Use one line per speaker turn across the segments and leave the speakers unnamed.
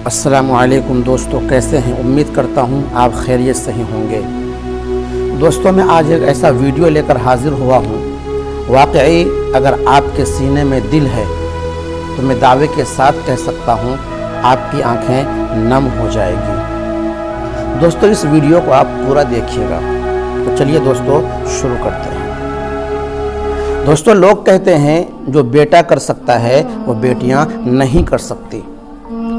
السلام علیکم دوستو، کیسے ہیں؟ امید کرتا ہوں آپ خیریت سے ہی ہوں گے۔ دوستو، میں آج ایک ایسا ویڈیو لے کر حاضر ہوا ہوں۔ واقعی اگر آپ کے سینے میں دل ہے تو میں دعوے کے ساتھ کہہ سکتا ہوں آپ کی آنکھیں نم ہو جائے گی۔ دوستو، اس ویڈیو کو آپ پورا دیکھیے گا۔ تو چلیے دوستو شروع کرتے ہیں۔ دوستو، لوگ کہتے ہیں جو بیٹا کر سکتا ہے وہ بیٹیاں نہیں کر سکتی۔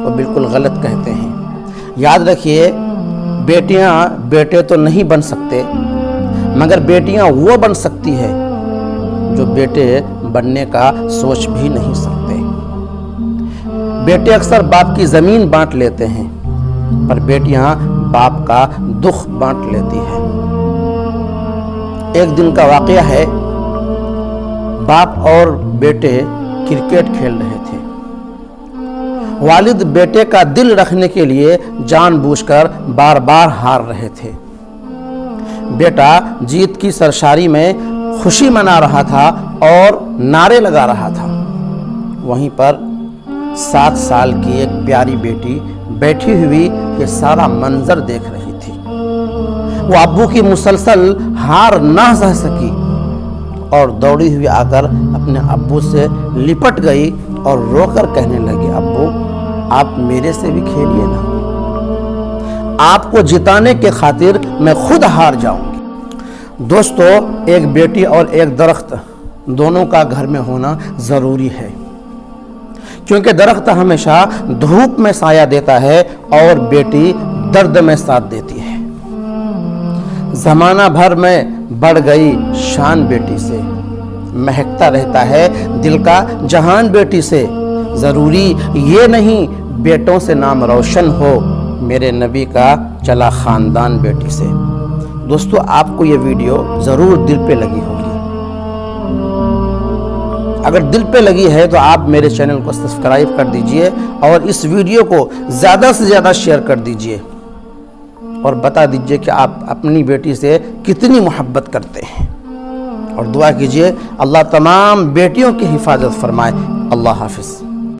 وہ بالکل غلط کہتے ہیں۔ یاد رکھیے، بیٹیاں بیٹے تو نہیں بن سکتے، مگر بیٹیاں وہ بن سکتی ہے جو بیٹے بننے کا سوچ بھی نہیں سکتے۔ بیٹے اکثر باپ کی زمین بانٹ لیتے ہیں، پر بیٹیاں باپ کا دکھ بانٹ لیتی ہیں۔ ایک دن کا واقعہ ہے، باپ اور بیٹے کرکٹ کھیل رہے تھے۔ والد بیٹے کا دل رکھنے کے لیے جان بوجھ کر بار بار ہار رہے تھے۔ بیٹا جیت کی سرشاری میں خوشی منا رہا تھا اور نعرے لگا رہا تھا۔ وہیں پر 7 سال کی ایک پیاری بیٹی بیٹھی ہوئی یہ سارا منظر دیکھ رہی تھی۔ وہ ابو کی مسلسل ہار نہ سہ سکی اور دوڑی ہوئی آ کر اپنے ابو سے لپٹ گئی اور رو کر کہنے لگی، ابو آپ میرے سے بھی کھیلیے نا، آپ کو جتانے کے خاطر میں خود ہار جاؤں گی۔ دوستو، ایک بیٹی اور ایک درخت دونوں کا گھر میں ہونا ضروری ہے، کیونکہ درخت ہمیشہ دھوپ میں سایہ دیتا ہے اور بیٹی درد میں ساتھ دیتی ہے۔ زمانہ بھر میں بڑھ گئی شان بیٹی سے، مہکتا رہتا ہے دل کا جہان بیٹی سے۔ ضروری یہ نہیں بیٹوں سے نام روشن ہو، میرے نبی کا چلا خاندان بیٹی سے۔ دوستو، آپ کو یہ ویڈیو ضرور دل پہ لگی ہوگی۔ اگر دل پہ لگی ہے تو آپ میرے چینل کو سبسکرائب کر دیجئے اور اس ویڈیو کو زیادہ سے زیادہ شیئر کر دیجئے اور بتا دیجئے کہ آپ اپنی بیٹی سے کتنی محبت کرتے ہیں، اور دعا کیجئے اللہ تمام بیٹیوں کی حفاظت فرمائے۔ اللہ حافظ۔